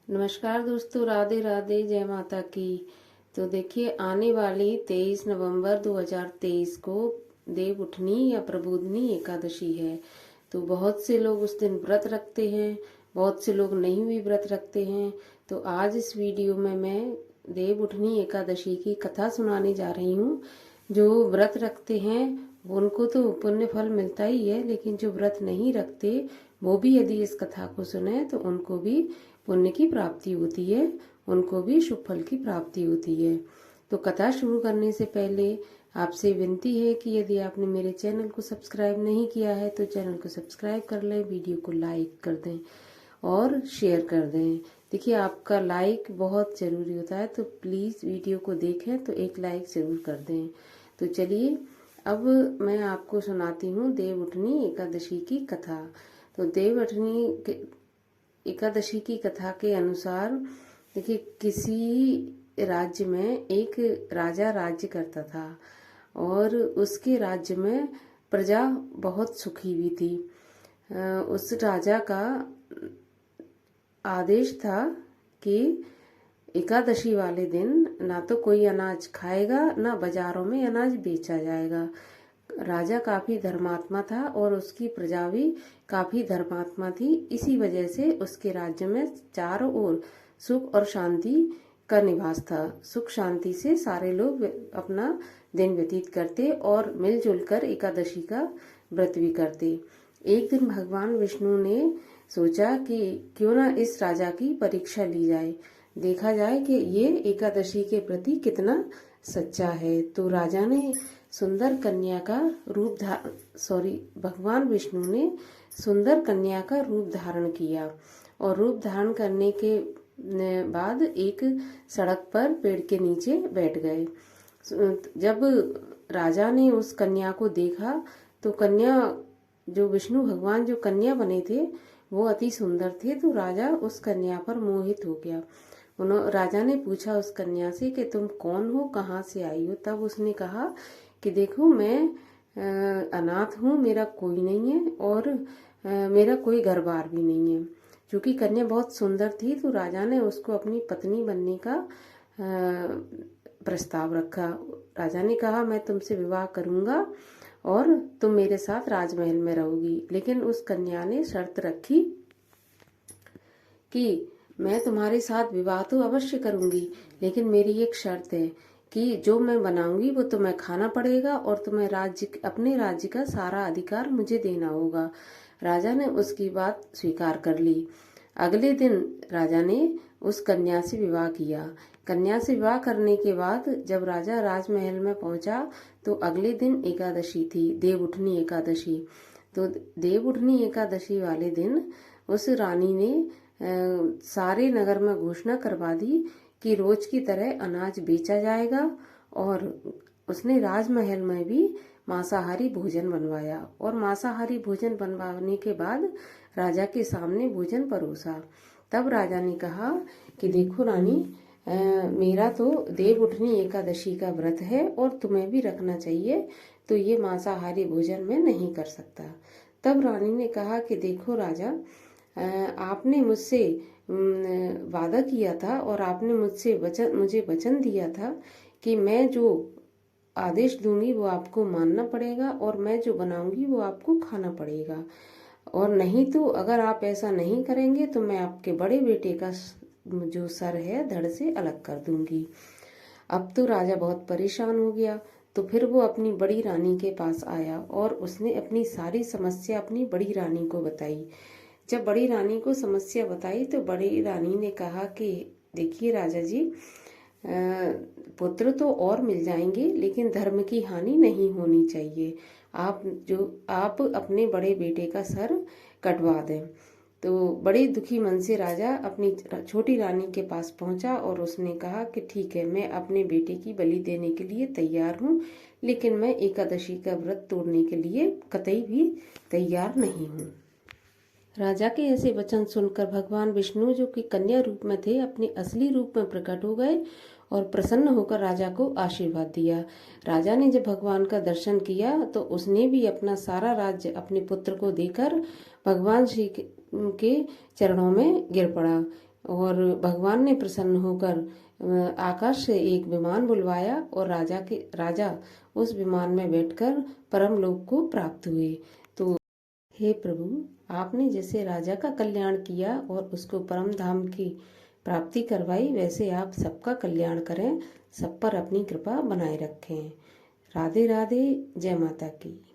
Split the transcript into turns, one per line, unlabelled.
नमस्कार दोस्तों, राधे राधे, जय माता की। तो देखिए, आने वाली 23 नवंबर 2023 को देव उठनी या प्रबोधनी एकादशी है। तो बहुत से लोग उस दिन व्रत रखते हैं, बहुत से लोग नहीं भी व्रत रखते हैं। तो आज इस वीडियो में मैं देव उठनी एकादशी की कथा सुनाने जा रही हूँ। जो व्रत रखते हैं उनको तो पुण्य फल मिलता ही है, लेकिन जो व्रत नहीं रखते वो भी यदि इस कथा को सुने तो उनको भी पुण्य की प्राप्ति होती है, उनको भी शुभ फल की प्राप्ति होती है। तो कथा शुरू करने से पहले आपसे विनती है कि यदि आपने मेरे चैनल को सब्सक्राइब नहीं किया है तो चैनल को सब्सक्राइब कर लें, वीडियो को लाइक कर दें और शेयर कर दें। देखिए, आपका लाइक बहुत ज़रूरी होता है, तो प्लीज़ वीडियो को देखें तो एक लाइक ज़रूर कर दें। तो चलिए, अब मैं आपको सुनाती हूँ देव उठनी एकादशी की कथा। तो देव उठनी एकादशी की कथा के अनुसार, देखिए, किसी राज्य में एक राजा राज्य करता था और उसके राज्य में प्रजा बहुत सुखी हुई थी। उस राजा का आदेश था कि एकादशी वाले दिन ना तो कोई अनाज खाएगा, ना बाजारों में अनाज बेचा जाएगा। राजा काफी धर्मात्मा था और उसकी प्रजा भी काफी धर्मात्मा थी। इसी वजह से उसके राज्य में चारों ओर सुख और शांति का निवास था। सुख शांति से सारे लोग अपना दिन व्यतीत करते और मिलजुल कर एकादशी का व्रत भी करते। एक दिन भगवान विष्णु ने सोचा कि क्यों ना इस राजा की परीक्षा ली जाए, देखा जाए कि ये एकादशी के प्रति कितना सच्चा है। तो राजा ने सुंदर कन्या का भगवान विष्णु ने सुंदर कन्या का रूप धारण किया और रूप धारण करने के बाद एक सड़क पर पेड़ के नीचे बैठ गए। जब राजा ने उस कन्या को देखा तो कन्या, जो विष्णु भगवान जो कन्या बने थे वो अति सुंदर थे। तो राजा उस कन्या पर मोहित हो गया। राजा ने पूछा उस कन्या से कि तुम कौन हो, कहाँ से आई हो। तब उसने कहा कि देखो, मैं अनाथ हूँ, मेरा कोई नहीं है और मेरा कोई घर बार भी नहीं है। क्योंकि कन्या बहुत सुंदर थी तो राजा ने उसको अपनी पत्नी बनने का प्रस्ताव रखा। राजा ने कहा, मैं तुमसे विवाह करूंगा और तुम मेरे साथ राजमहल में रहोगी। लेकिन उस कन्या ने शर्त रखी कि मैं तुम्हारे साथ विवाह तो अवश्य करूंगी, लेकिन मेरी एक शर्त है कि जो मैं बनाऊंगी वो तुम्हें खाना पड़ेगा और तुम्हें अपने राज्य का सारा अधिकार मुझे देना होगा। राजा ने उसकी बात स्वीकार कर ली। अगले दिन राजा ने उस कन्या से विवाह किया। कन्या से विवाह करने के बाद जब राजा राजमहल में पहुंचा तो अगले दिन एकादशी थी, देव उठनी एकादशी। तो देव उठनी एकादशी वाले दिन उस रानी ने सारे नगर में घोषणा करवा दी कि रोज की तरह अनाज बेचा जाएगा और उसने राजमहल में भी मांसाहारी भोजन बनवाया और मांसाहारी भोजन बनवाने के बाद राजा के सामने भोजन परोसा। तब राजा ने कहा कि देखो रानी, मेरा तो देव उठनी एकादशी का व्रत है और तुम्हें भी रखना चाहिए, तो ये मांसाहारी भोजन मैं नहीं कर सकता। तब रानी ने कहा कि देखो राजा, आपने मुझसे वादा किया था और आपने मुझे वचन दिया था कि मैं जो आदेश दूंगी वो आपको मानना पड़ेगा और मैं जो बनाऊंगी वो आपको खाना पड़ेगा, और नहीं तो अगर आप ऐसा नहीं करेंगे तो मैं आपके बड़े बेटे का जो सर है धड़ से अलग कर दूंगी। अब तो राजा बहुत परेशान हो गया। तो फिर वो अपनी बड़ी रानी के पास आया और उसने अपनी सारी समस्या अपनी बड़ी रानी को बताई। जब बड़ी रानी को समस्या बताई तो बड़ी रानी ने कहा कि देखिए राजा जी, पुत्र तो और मिल जाएंगे लेकिन धर्म की हानि नहीं होनी चाहिए। आप अपने बड़े बेटे का सर कटवा दें। तो बड़े दुखी मन से राजा अपनी छोटी रानी के पास पहुंचा और उसने कहा कि ठीक है, मैं अपने बेटे की बलि देने के लिए तैयार हूँ, लेकिन मैं एकादशी का व्रत तोड़ने के लिए कतई भी तैयार नहीं हूँ। राजा के ऐसे वचन सुनकर भगवान विष्णु, जो कि कन्या रूप में थे, अपने असली रूप में प्रकट हो गए और प्रसन्न होकर राजा को आशीर्वाद दिया। राजा ने जब भगवान का दर्शन किया तो उसने भी अपना सारा राज्य अपने पुत्र को देकर भगवान श्री के चरणों में गिर पड़ा। और भगवान ने प्रसन्न होकर आकाश से एक विमान बुलवाया और राजा उस विमान में बैठकर परम लोक को प्राप्त हुए। तो हे प्रभु, आपने जैसे राजा का कल्याण किया और उसको परम धाम की प्राप्ति करवाई, वैसे आप सबका कल्याण करें, सब पर अपनी कृपा बनाए रखें। राधे राधे। जय माता की।